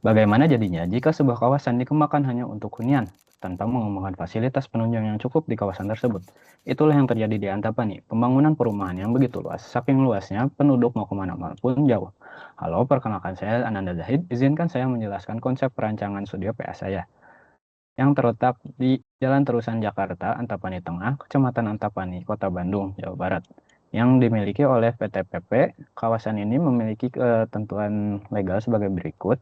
Bagaimana jadinya jika sebuah kawasan dikembangkan hanya untuk hunian, tanpa mengembangkan fasilitas penunjang yang cukup di kawasan tersebut? Itulah yang terjadi di Antapani, pembangunan perumahan yang begitu luas, saking luasnya penduduk mau kemana-mana pun jauh. Halo, perkenalkan saya Ananda Zahid, izinkan saya menjelaskan konsep perancangan studio PA saya, yang terletak di Jalan Terusan Jakarta, Antapani Tengah, Kecamatan Antapani, Kota Bandung, Jawa Barat, yang dimiliki oleh PT PP. Kawasan ini memiliki ketentuan legal sebagai berikut,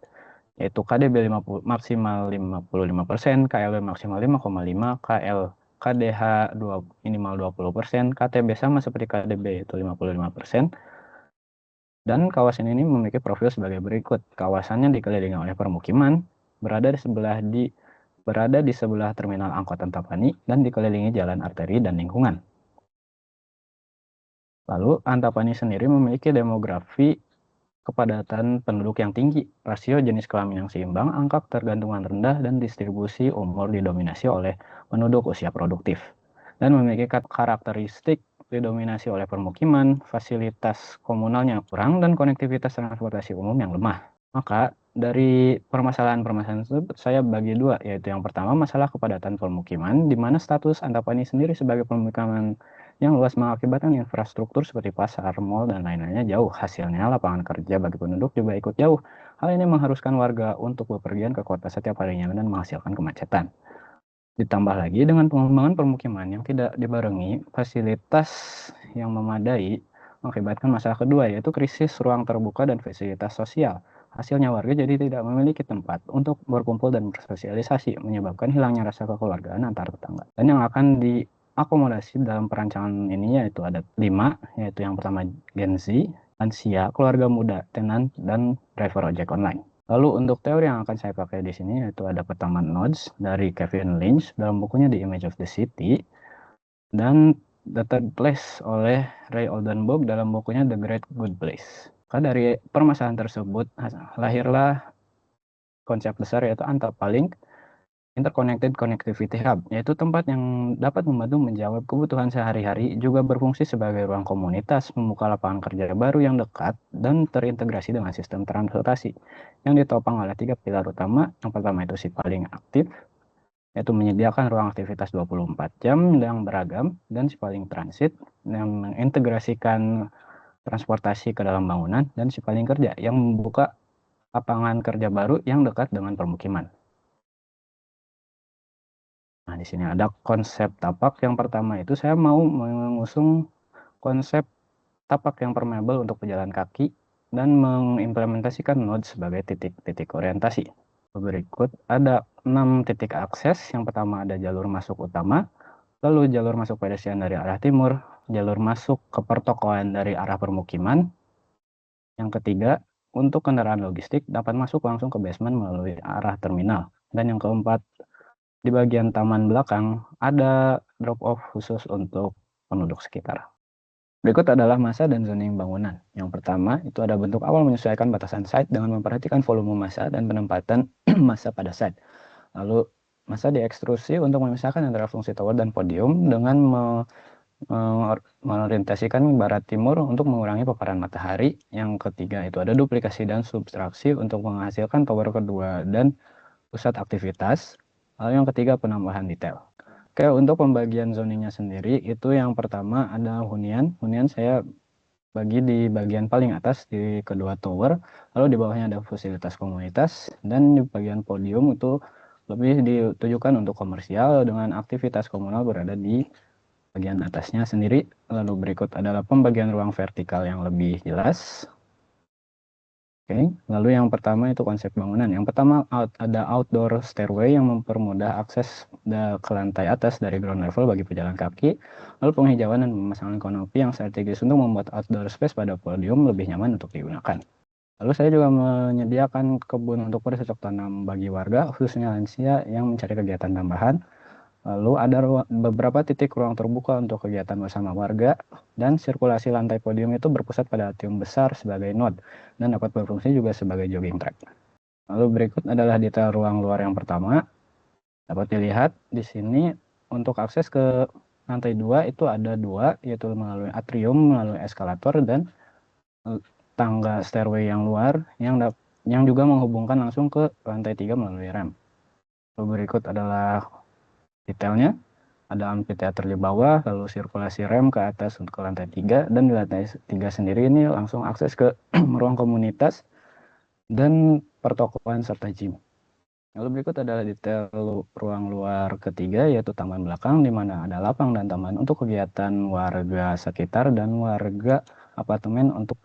yaitu KDB 50, maksimal 55%, KLB maksimal 5,5, KDH 2, minimal 20%, KTB sama seperti KDB itu 55%, dan kawasan ini memiliki profil sebagai berikut. Kawasannya dikelilingi oleh permukiman, berada di sebelah terminal angkot Antapani dan dikelilingi jalan arteri dan lingkungan. Lalu Antapani sendiri memiliki demografi kepadatan penduduk yang tinggi, rasio jenis kelamin yang seimbang, angka ketergantungan rendah, dan distribusi umur didominasi oleh penduduk usia produktif. Dan memiliki karakteristik didominasi oleh permukiman, fasilitas komunalnya kurang, dan konektivitas transportasi umum yang lemah. Maka dari permasalahan-permasalahan tersebut saya bagi dua, yaitu yang pertama masalah kepadatan permukiman, di mana status Antapani sendiri sebagai permukiman yang luas mengakibatkan infrastruktur seperti pasar, mal, dan lain-lainnya jauh. Hasilnya lapangan kerja bagi penduduk juga ikut jauh. Hal ini mengharuskan warga untuk bepergian ke kota setiap harinya dan menghasilkan kemacetan. Ditambah lagi dengan pengembangan permukiman yang tidak dibarengi fasilitas yang memadai, mengakibatkan masalah kedua, yaitu krisis ruang terbuka dan fasilitas sosial. Hasilnya warga jadi tidak memiliki tempat untuk berkumpul dan bersosialisasi, menyebabkan hilangnya rasa kekeluargaan antar tetangga. Dan yang akan diakomodasi dalam perancangan ini yaitu ada 5, yaitu yang pertama Gen Z, lansia, keluarga muda, tenan, dan driver ojek online. Lalu untuk teori yang akan saya pakai di sini yaitu ada pertama nodes dari Kevin Lynch dalam bukunya The Image of the City, dan The Third Place oleh Ray Oldenburg dalam bukunya The Great Good Place. Karena dari permasalahan tersebut lahirlah konsep besar yaitu Antapalink Interconnected Connectivity Hub, yaitu tempat yang dapat membantu menjawab kebutuhan sehari-hari, juga berfungsi sebagai ruang komunitas, membuka lapangan kerja baru yang dekat, dan terintegrasi dengan sistem transportasi, yang ditopang oleh 3 pilar utama. Yang pertama itu si paling aktif, yaitu menyediakan ruang aktivitas 24 jam yang beragam, dan si paling transit, yang mengintegrasikan transportasi ke dalam bangunan, dan si paling kerja, yang membuka lapangan kerja baru yang dekat dengan permukiman. Nah, di sini ada konsep tapak. Yang pertama itu saya mau mengusung konsep tapak yang permeable untuk pejalan kaki dan mengimplementasikan node sebagai titik-titik orientasi. Berikut ada 6 titik akses. Yang pertama ada jalur masuk utama, lalu jalur masuk pedestrian dari arah timur, jalur masuk ke pertokoan dari arah permukiman. Yang ketiga, untuk kendaraan logistik dapat masuk langsung ke basement melalui arah terminal. Dan yang keempat, di bagian taman belakang ada drop-off khusus untuk penduduk sekitar. Berikut adalah masa dan zoning bangunan. Yang pertama, itu ada bentuk awal menyesuaikan batasan site dengan memperhatikan volume massa dan penempatan massa pada site. Lalu, massa diekstrusi untuk memisahkan antara fungsi tower dan podium dengan mengorientasikan barat timur untuk mengurangi paparan matahari. Yang ketiga, itu ada duplikasi dan subtraksi untuk menghasilkan tower kedua dan pusat aktivitas. Lalu yang ketiga, penambahan detail. Oke, untuk pembagian zoningnya sendiri, itu yang pertama ada hunian. Hunian saya bagi di bagian paling atas di kedua tower, lalu di bawahnya ada fasilitas komunitas, dan di bagian podium itu lebih ditujukan untuk komersial dengan aktivitas komunal berada di bagian atasnya sendiri. Lalu berikut adalah pembagian ruang vertikal yang lebih jelas. Oke, lalu yang pertama itu konsep bangunan. Yang pertama ada outdoor stairway yang mempermudah akses ke lantai atas dari ground level bagi pejalan kaki. Lalu penghijauan dan pemasangan kanopi yang strategis untuk membuat outdoor space pada podium lebih nyaman untuk digunakan. Lalu saya juga menyediakan kebun untuk bercocok tanam bagi warga, khususnya lansia yang mencari kegiatan tambahan. Lalu ada beberapa titik ruang terbuka untuk kegiatan bersama warga, dan sirkulasi lantai podium itu berpusat pada atrium besar sebagai node dan dapat berfungsi juga sebagai jogging track. Lalu berikut adalah detail ruang luar yang pertama. Dapat dilihat di sini untuk akses ke lantai 2 itu ada 2, yaitu melalui atrium, melalui eskalator, dan tangga stairway yang luar yang yang juga menghubungkan langsung ke lantai 3 melalui rem. Lalu berikut adalah detailnya. Ada amphitheater di bawah, lalu sirkulasi rem ke atas untuk ke lantai 3, dan di lantai 3 sendiri ini langsung akses ke ruang komunitas dan pertokoan serta gym. Lalu berikut adalah detail ruang luar ketiga, yaitu taman belakang, di mana ada lapang dan taman untuk kegiatan warga sekitar dan warga apartemen untuk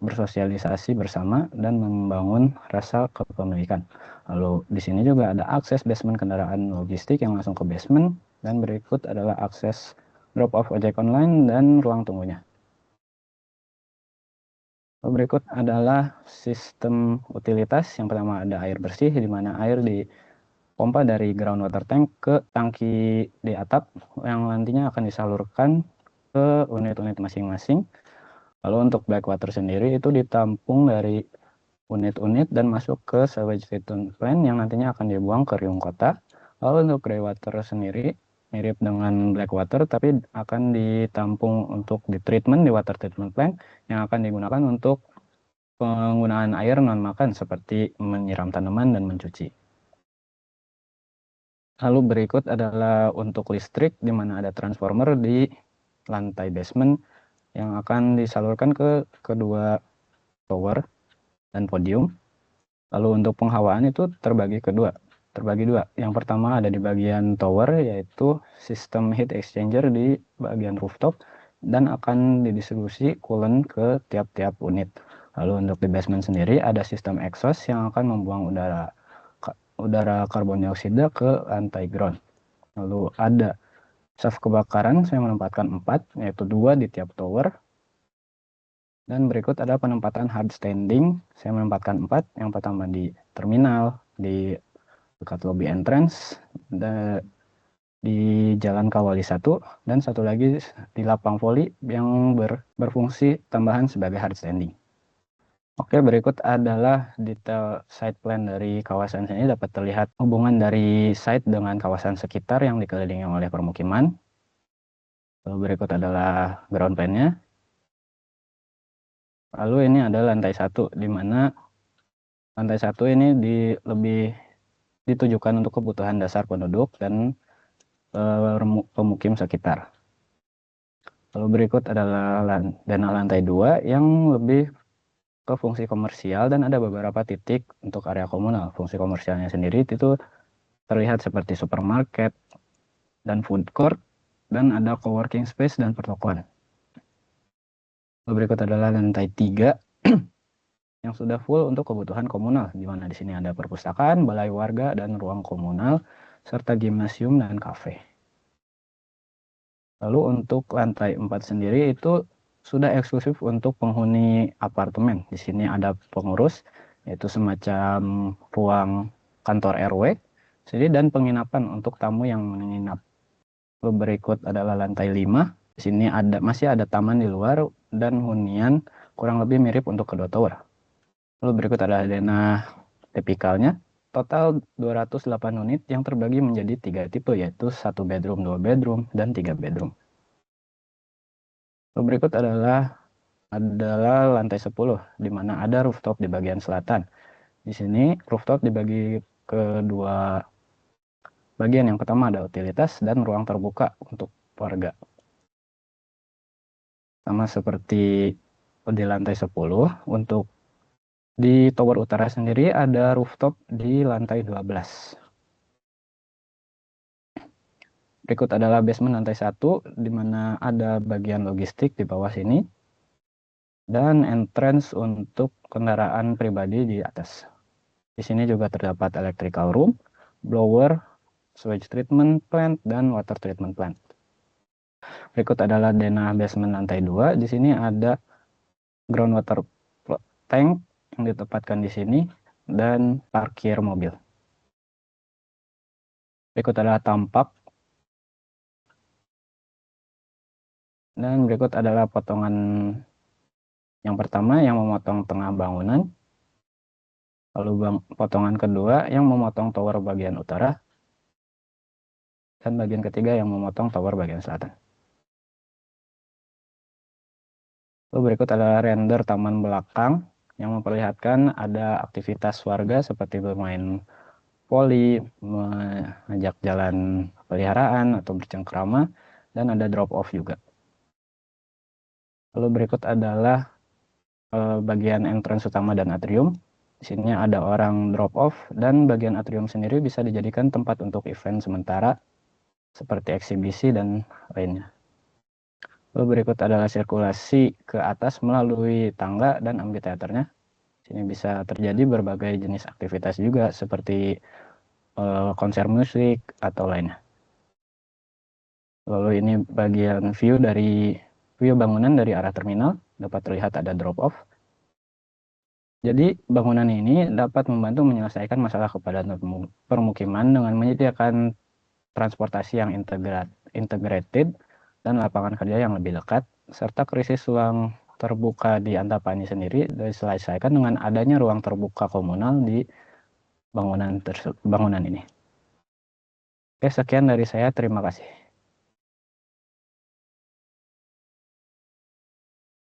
bersosialisasi bersama dan membangun rasa kepemilikan. Lalu di sini juga ada akses basement kendaraan logistik yang langsung ke basement, dan berikut adalah akses drop off ojek online dan ruang tunggunya. Lalu berikut adalah sistem utilitas. Yang pertama ada air bersih, di mana air dipompa dari groundwater tank ke tangki di atap yang nantinya akan disalurkan ke unit-unit masing-masing. Lalu untuk blackwater sendiri itu ditampung dari unit-unit dan masuk ke sewage treatment plant yang nantinya akan dibuang ke riung kota. Lalu untuk greywater sendiri mirip dengan blackwater, tapi akan ditampung untuk di treatment di water treatment plant yang akan digunakan untuk penggunaan air non makan seperti menyiram tanaman dan mencuci. Lalu berikut adalah untuk listrik, di mana ada transformer di lantai basement yang akan disalurkan ke kedua tower dan podium. Lalu untuk penghawaan itu terbagi dua. Yang pertama ada di bagian tower, yaitu sistem heat exchanger di bagian rooftop dan akan didistribusi coolant ke tiap-tiap unit. Lalu untuk di basement sendiri ada sistem exhaust yang akan membuang udara karbon dioksida ke lantai ground. Lalu ada shaft kebakaran, saya menempatkan 4, yaitu 2 di tiap tower. Dan berikut ada penempatan hard standing, saya menempatkan 4. Yang pertama di terminal, di dekat lobby entrance, di Jalan Kawali 1, dan satu lagi di lapang voli yang berfungsi tambahan sebagai hard standing. Oke, berikut adalah detail site plan dari kawasan sini. Dapat terlihat hubungan dari site dengan kawasan sekitar yang dikelilingi oleh permukiman. Lalu berikut adalah ground plan-nya. Lalu ini adalah lantai 1, di mana lantai 1 ini lebih ditujukan untuk kebutuhan dasar penduduk dan pemukim sekitar. Lalu berikut adalah danau lantai 2 yang lebih ke fungsi komersial dan ada beberapa titik untuk area komunal. Fungsi komersialnya sendiri itu terlihat seperti supermarket dan food court, dan ada coworking space dan pertokoan. Lalu berikut adalah lantai 3 yang sudah full untuk kebutuhan komunal, di mana di sini ada perpustakaan, balai warga, dan ruang komunal, serta gimnasium dan kafe. Lalu untuk lantai 4 sendiri itu sudah eksklusif untuk penghuni apartemen. Di sini ada pengurus, yaitu semacam ruang kantor RW, dan penginapan untuk tamu yang menginap. Lalu berikut adalah lantai 5. Di sini masih ada taman di luar dan hunian kurang lebih mirip untuk kedua tower. Lalu berikut adalah denah tipikalnya. Total 208 unit yang terbagi menjadi 3 tipe, yaitu 1 bedroom, 2 bedroom, dan 3 bedroom. Lalu berikut adalah lantai 10, di mana ada rooftop di bagian selatan. Di sini rooftop dibagi ke dua bagian. Yang pertama ada utilitas dan ruang terbuka untuk warga. Sama seperti di lantai 10, untuk di tower utara sendiri ada rooftop di lantai 12. Berikut adalah basement lantai 1, di mana ada bagian logistik di bawah sini, dan entrance untuk kendaraan pribadi di atas. Di sini juga terdapat electrical room, blower, sewage treatment plant, dan water treatment plant. Berikut adalah denah basement lantai 2. Di sini ada groundwater tank yang ditempatkan di sini dan parkir mobil. Berikut adalah tampak. Dan berikut adalah potongan yang pertama yang memotong tengah bangunan. Lalu potongan kedua yang memotong tower bagian utara. Dan bagian ketiga yang memotong tower bagian selatan. Lalu berikut adalah render taman belakang yang memperlihatkan ada aktivitas warga seperti bermain voli, mengajak jalan peliharaan atau bercengkrama, dan ada drop off juga. Lalu berikut adalah bagian entrance utama dan atrium. Di sini ada orang drop off, dan bagian atrium sendiri bisa dijadikan tempat untuk event sementara seperti eksibisi dan lainnya. Lalu berikut adalah sirkulasi ke atas melalui tangga dan amphitheaternya. Sini bisa terjadi berbagai jenis aktivitas juga seperti konser musik atau lainnya. Lalu ini bagian view bangunan dari arah terminal, dapat terlihat ada drop off. Jadi bangunan ini dapat membantu menyelesaikan masalah kepadatan permukiman dengan menyediakan transportasi yang integrated dan lapangan kerja yang lebih dekat, serta krisis ruang terbuka di Antapani sendiri diselesaikan dengan adanya ruang terbuka komunal di bangunan ini. Oke, sekian dari saya. Terima kasih.